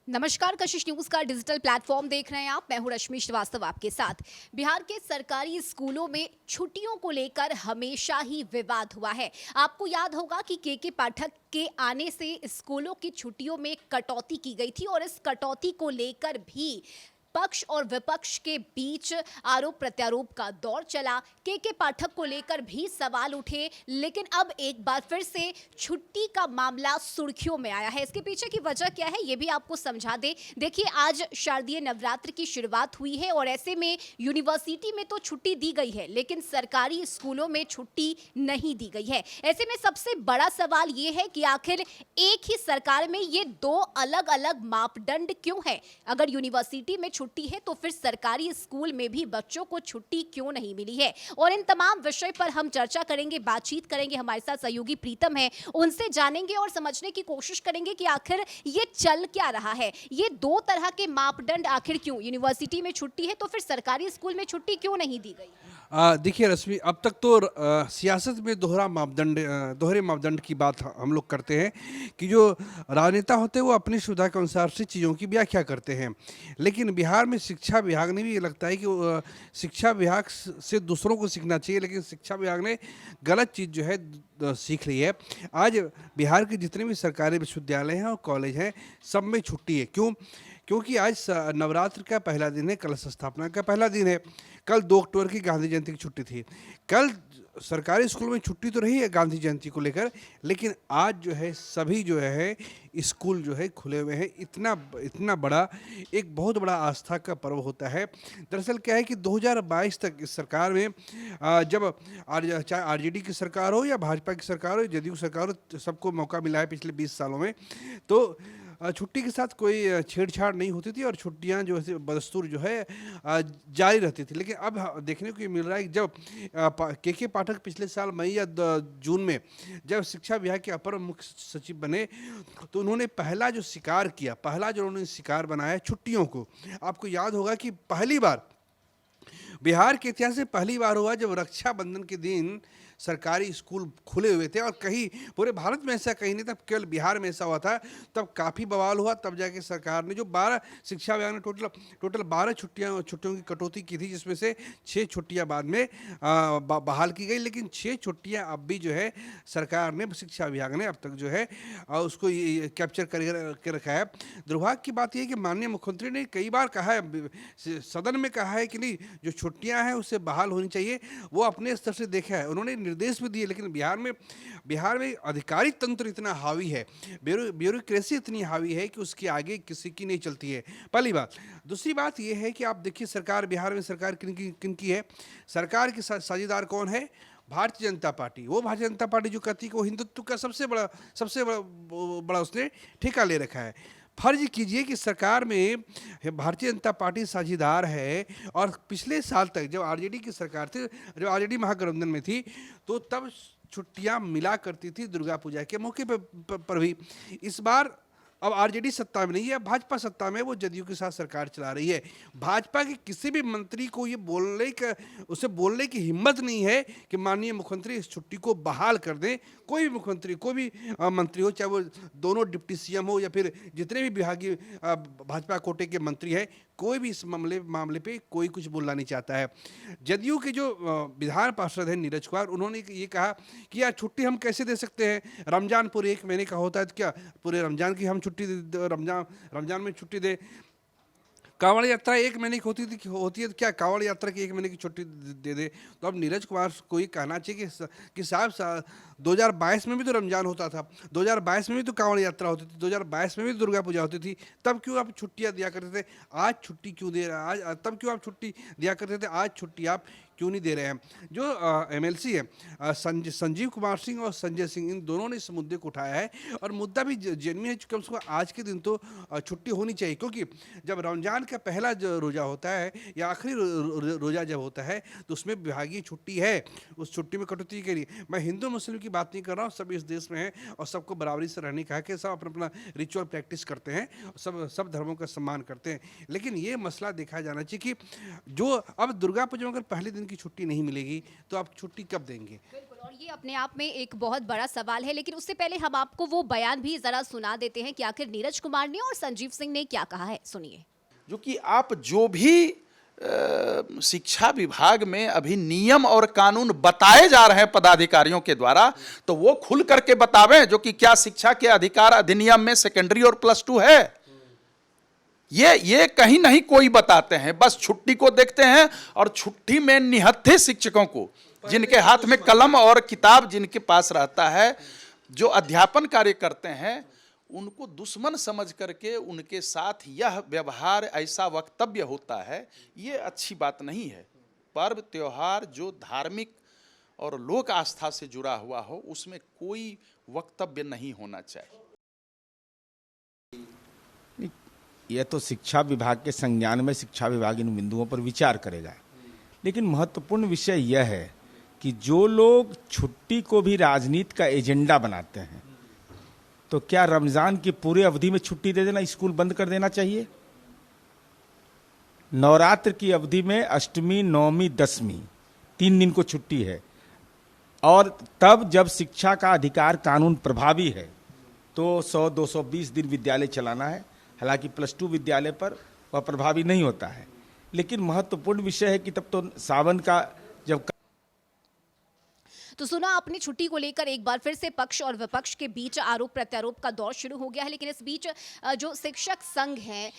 नमस्कार, कशिश न्यूज का digital platform देख रहे हैं आप। मैं हूं रश्मि श्रीवास्तव आपके साथ। बिहार के सरकारी स्कूलों में छुट्टियों को लेकर हमेशा ही विवाद हुआ है। आपको याद होगा कि के पाठक के आने से स्कूलों की छुट्टियों में कटौती की गई थी और इस कटौती को लेकर भी पक्ष और विपक्ष के बीच आरोप प्रत्यारोप का दौर चला। के पाठक को लेकर भी सवाल उठे, लेकिन अब एक बार फिर से छुट्टी का मामला सुर्खियों में आया है। इसके पीछे की वजह क्या है, ये भी आपको समझा दे। देखिए, आज शारदीय नवरात्र की शुरुआत हुई है और ऐसे में यूनिवर्सिटी में तो छुट्टी दी गई है, लेकिन सरकारी स्कूलों में छुट्टी नहीं दी गई है। ऐसे में सबसे बड़ा सवाल ये है कि आखिर एक ही सरकार में ये दो अलग अलग मापदंड क्यों है। अगर यूनिवर्सिटी में छुट्टी है तो फिर सरकारी स्कूल में भी बच्चों को छुट्टी क्यों नहीं मिली है। और इन तमाम विषय पर हम चर्चा करेंगे, बातचीत करेंगे। हमारे साथ सहयोगी प्रीतम है, उनसे जानेंगे और समझने की कोशिश करेंगे कि आखिर ये चल क्या रहा है। ये दो तरह के मापदंड आखिर क्यों, यूनिवर्सिटी में छुट्टी है तो फिर सरकारी स्कूल में छुट्टी क्यों नहीं दी गई। देखिए रश्मि, अब तक तो सियासत में दोहरे मापदंड की बात हम लोग करते हैं कि जो राजनेता होते हैं वो अपनी सुविधा के अनुसार से चीज़ों की व्याख्या करते हैं। लेकिन बिहार में शिक्षा विभाग ने भी ये लगता है कि शिक्षा विभाग से दूसरों को सीखना चाहिए, लेकिन शिक्षा विभाग ने गलत चीज़ जो है सीख ली है। आज बिहार के जितने भी सरकारी विश्वविद्यालय हैं और कॉलेज हैं, सब में छुट्टी है। क्यों? क्योंकि आज नवरात्र का पहला दिन है, कलश स्थापना का पहला दिन है। कल 2 अक्टूबर की गांधी जयंती की छुट्टी थी। कल सरकारी स्कूल में छुट्टी तो रही है गांधी जयंती को लेकर, लेकिन आज जो है सभी जो है स्कूल जो है खुले हुए हैं। इतना इतना बड़ा एक बहुत बड़ा आस्था का पर्व होता है। दरअसल क्या है कि 2022 तक इस सरकार में जब चाहे आरजेडी की सरकार हो या भाजपा की सरकार हो, जदयू सरकार हो, सबको मौका मिला है पिछले 20 सालों में। तो छुट्टी के साथ कोई छेड़छाड़ नहीं होती थी और छुट्टियां जो है बदस्तूर जो है जारी रहती थी। लेकिन अब देखने को ये मिल रहा है कि जब के पाठक पिछले साल मई या जून में जब शिक्षा विभाग के अपर मुख्य सचिव बने, तो उन्होंने पहला जो उन्होंने शिकार बनाया छुट्टियों को। आपको याद होगा कि पहली बार बिहार के इतिहास में पहली बार हुआ जब रक्षाबंधन के दिन सरकारी स्कूल खुले हुए थे। और कहीं पूरे भारत में ऐसा कहीं नहीं था, केवल बिहार में ऐसा हुआ था। तब काफ़ी बवाल हुआ, तब जाके सरकार ने जो 12 शिक्षा विभाग ने टोटल 12 छुट्टियों की कटौती की थी, जिसमें से 6 छुट्टियां बाद में बहाल की गई। लेकिन 6 छुट्टियां अब भी जो है सरकार ने, शिक्षा विभाग ने अब तक जो है उसको कैप्चर कर रखा है। दुर्भाग्य की बात यह है कि माननीय मुख्यमंत्री ने कई बार कहा है, सदन में कहा है कि नहीं, जो छुट्टियां हैं उससे बहाल होनी चाहिए। वो अपने स्तर से देखा है, उन्होंने निर्देश भी दिए। लेकिन बिहार में अधिकारी तंत्र इतना हावी है, ब्यूरोक्रेसी इतनी हावी है कि उसके आगे किसी की नहीं चलती है, पहली बात। दूसरी बात यह है कि आप देखिए बिहार में सरकार किन की है। सरकार की साझेदार कौन है? भारतीय जनता पार्टी। वो भारतीय जनता पार्टी जो कहती है कि वो हिंदुत्व का सबसे बड़ा उसने ठेका ले रखा है। फर्ज कीजिए कि सरकार में भारतीय जनता पार्टी साझेदार है, और पिछले साल तक जब आरजेडी की सरकार थी, जब आरजेडी महागठबंधन में थी, तो तब छुट्टियां मिला करती थी दुर्गा पूजा के मौके पर भी। इस बार अब आरजेडी सत्ता में नहीं है, भाजपा सत्ता में, वो जदयू के साथ सरकार चला रही है। भाजपा के किसी भी मंत्री को ये उसे बोलने की हिम्मत नहीं है कि माननीय मुख्यमंत्री इस छुट्टी को बहाल कर दें। कोई भी मुख्यमंत्री, कोई भी मंत्री हो, चाहे वो दोनों डिप्टी सीएम हो या फिर जितने भी विभागीय भाजपा कोटे के मंत्री हैं, कोई भी इस मामले पे कोई कुछ बोलना नहीं चाहता है। जदयू के जो विधान पार्षद हैं नीरज कुमार, उन्होंने ये कहा कि यार छुट्टी हम कैसे दे सकते हैं, रमजान पूरे 1 महीने का होता है, तो क्या पूरे रमजान की हम छुट्टी रमजान में छुट्टी दे। कांवड़ यात्रा 1 महीने की होती है, तो क्या कांवड़ यात्रा की 1 महीने की छुट्टी दे दे। तो अब नीरज कुमार को ये कहना चाहिए कि साहब 2022 में भी तो रमजान होता था, 2022 में भी तो कांवड़ यात्रा होती थी, 2022 में भी तो दुर्गा पूजा होती थी, तब क्यों आप छुट्टियां दिया करते थे? आज छुट्टी क्यों दे रहे हैं? आज तब क्यों आप छुट्टी दिया करते थे, आज छुट्टी आप क्यों नहीं दे रहे हैं? जो एमएलसी है संजीव कुमार सिंह और संजय सिंह, इन दोनों ने इस मुद्दे को उठाया है, और मुद्दा भी जेन्युइन है। कम से कम आज के दिन तो छुट्टी होनी चाहिए, क्योंकि जब रमजान का पहला जो रोज़ा होता है या आखिरी रोज़ा जब होता है, तो उसमें विभागीय छुट्टी है। उस छुट्टी में कटौती के लिए मैं हिंदू मुस्लिम की बात नहीं कर रहा हूँ, सब इस देश में हैं और सबको बराबरी से रहने का है कि सब अपना अपना रिचुअल प्रैक्टिस करते हैं, सब धर्मों का सम्मान करते हैं। लेकिन ये मसला देखा जाना चाहिए कि जो अब दुर्गा पूजा में अगर पहले दिन की छुट्टी नहीं मिलेगी, तो आप छुट्टी कब देंगे? बिल्कुल। और ये अपने आप में एक बहुत बड़ा सवाल है, लेकिन उससे पहले हम आपको वो बयान भी जरा सुना देते हैं कि आखिर नीरज कुमार ने और संजीव सिंह ने क्या कहा है। सुनिए। जो कि आप जो भी शिक्षा विभाग में अभी नियम और कानून बताए जा रहे हैं पदाधिकारियों के द्वारा, तो वो खुल करके बतावें जो कि क्या शिक्षा के अधिकार अधिनियम में सेकेंडरी और +2 है। ये कहीं नहीं कोई बताते हैं, बस छुट्टी को देखते हैं और छुट्टी में निहत्थे शिक्षकों को, जिनके हाथ में कलम और किताब जिनके पास रहता है, जो अध्यापन कार्य करते हैं, उनको दुश्मन समझ करके उनके साथ यह व्यवहार, ऐसा वक्तव्य होता है, ये अच्छी बात नहीं है। पर्व त्योहार जो धार्मिक और लोक आस्था से जुड़ा हुआ हो, उसमें कोई वक्तव्य नहीं होना चाहिए। यह तो शिक्षा विभाग के संज्ञान में शिक्षा विभाग इन बिंदुओं पर विचार करेगा, लेकिन महत्वपूर्ण विषय यह है कि जो लोग छुट्टी को भी राजनीति का एजेंडा बनाते हैं, तो क्या रमजान की पूरी अवधि में छुट्टी दे देना, स्कूल बंद कर देना चाहिए? नवरात्र की अवधि में अष्टमी, नवमी, दशमी 3 दिन को छुट्टी है, और तब जब शिक्षा का अधिकार कानून प्रभावी है तो 100-220 दिन विद्यालय चलाना है। हालांकि +2 विद्यालय पर वह प्रभावी नहीं होता है, लेकिन महत्वपूर्ण विषय है कि तब तो सावन का जब तो सुना आपने, छुट्टी को लेकर एक बार फिर से पक्ष और विपक्ष के बीच आरोप प्रत्यारोप का दौर शुरू हो गया है। लेकिन इस बीच जो शिक्षक संघ हैं,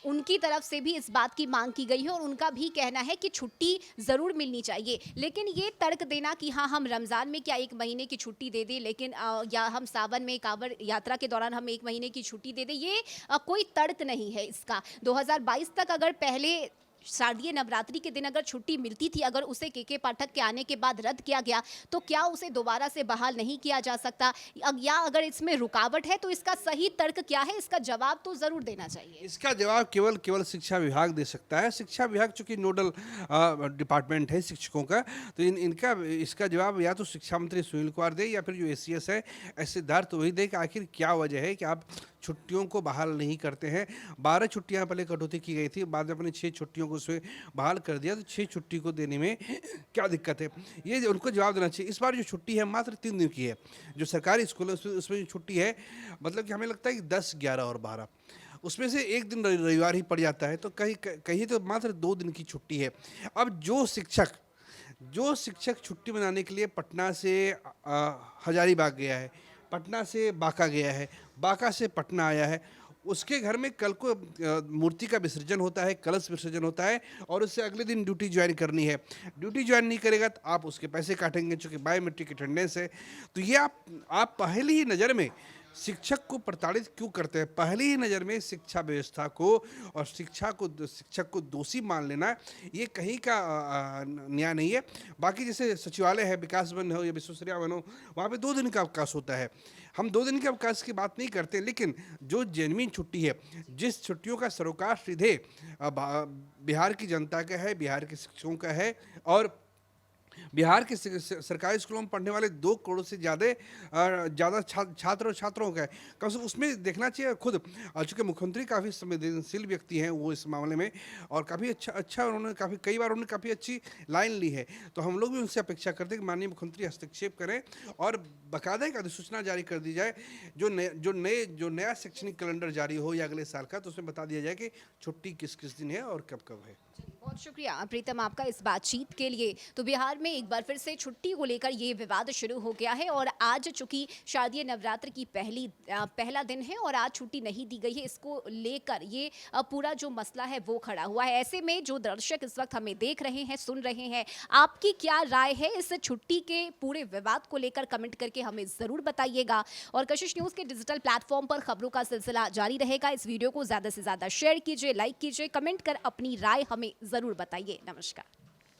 उनकी तरफ से भी इस बात की मांग की गई है और उनका भी कहना है कि छुट्टी ज़रूर मिलनी चाहिए। लेकिन ये तर्क देना कि हाँ, हम रमज़ान में क्या 1 महीने की छुट्टी दे दें, लेकिन या हम सावन में कांवड़ यात्रा के दौरान हम 1 महीने की छुट्टी दे दें, ये कोई तर्क नहीं है इसका। 2022 तक अगर पहले शारदीय नवरात्रि के दिन अगर छुट्टी मिलती थी, अगर उसे के पाठक के आने के बाद रद्द किया गया, तो क्या उसे दोबारा से बहाल नहीं किया जा सकता? या अगर इसमें रुकावट है तो इसका सही तर्क क्या है? इसका जवाब तो जरूर देना चाहिए। इसका जवाब केवल शिक्षा विभाग दे सकता है। शिक्षा विभाग चूंकि नोडल डिपार्टमेंट है शिक्षकों का, तो इनका इसका जवाब या तो शिक्षा मंत्री सुनील कुमार दे, या फिर जो ACS है सिद्धार्थ वही दे कि आखिर क्या वजह है कि आप छुट्टियों को बहाल नहीं करते हैं। 12 छुट्टियां पहले कटौती की गई थी, बाद में अपने 6 छुट्टियों को उसमें बहाल कर दिया, तो 6 छुट्टी को देने में क्या दिक्कत है, ये उनको जवाब देना चाहिए। इस बार जो छुट्टी है मात्र 3 दिन की है। जो सरकारी स्कूल है उसमें जो छुट्टी है, मतलब कि हमें लगता है कि 10, 11 और 12, उसमें से एक दिन रविवार ही पड़ जाता है, तो कहीं तो मात्र 2 दिन की छुट्टी है। अब जो शिक्षक छुट्टी मनाने के लिए पटना से हजारीबाग गया है, पटना से बांका गया है, बांका से पटना आया है, उसके घर में कल को मूर्ति का विसर्जन होता है, कलश विसर्जन होता है, और उससे अगले दिन ड्यूटी ज्वाइन करनी है। ड्यूटी ज्वाइन नहीं करेगा तो आप उसके पैसे काटेंगे, चूँकि बायोमेट्रिक अटेंडेंस है। तो ये आप पहली ही नज़र में शिक्षक को प्रताड़ित क्यों करते हैं? पहली ही नज़र में शिक्षा व्यवस्था को और शिक्षक को दोषी मान लेना, ये कहीं का न्याय नहीं है। बाकी जैसे सचिवालय है, विकास भवन हो या विश्वेश्वरैया भवन हो, वहाँ पे 2 दिन का अवकाश होता है। हम 2 दिन के अवकाश की बात नहीं करते, लेकिन जो जेन्युइन छुट्टी है, जिस छुट्टियों का सरोकार सीधे बिहार की जनता का है, बिहार के शिक्षकों का है, और बिहार के सरकारी स्कूलों में पढ़ने वाले 2 करोड़ से ज़्यादा छात्र और छात्रों का है, कम से कम उसमें देखना चाहिए। खुद चूँकि मुख्यमंत्री काफ़ी संवेदनशील व्यक्ति हैं वो इस मामले में, और काफ़ी अच्छा उन्होंने कई बार उन्होंने काफ़ी अच्छी लाइन ली है। तो हम लोग भी उनसे अपेक्षा करते हैं कि माननीय मुख्यमंत्री हस्तक्षेप करें और बाकायदा एक अधिसूचना जारी कर दी जाए, जो नया शैक्षणिक कैलेंडर जारी हो या अगले साल का, तो उसमें बता दिया जाए कि छुट्टी किस दिन है और कब है। बहुत शुक्रिया प्रीतम आपका इस बातचीत के लिए। तो बिहार में एक बार फिर से छुट्टी को लेकर ये विवाद शुरू हो गया है, और आज चूंकि शारदीय नवरात्र की पहला दिन है और आज छुट्टी नहीं दी गई है, इसको लेकर ये पूरा जो मसला है वो खड़ा हुआ है। ऐसे में जो दर्शक इस वक्त हमें देख रहे हैं, सुन रहे हैं, आपकी क्या राय है इस छुट्टी के पूरे विवाद को लेकर? कमेंट करके हमें ज़रूर बताइएगा। और कशिश न्यूज़ के डिजिटल प्लेटफॉर्म पर खबरों का सिलसिला जारी रहेगा। इस वीडियो को ज़्यादा से ज़्यादा शेयर कीजिए, लाइक कीजिए, कमेंट कर अपनी राय हमें ज़रूर बताइए। नमस्कार।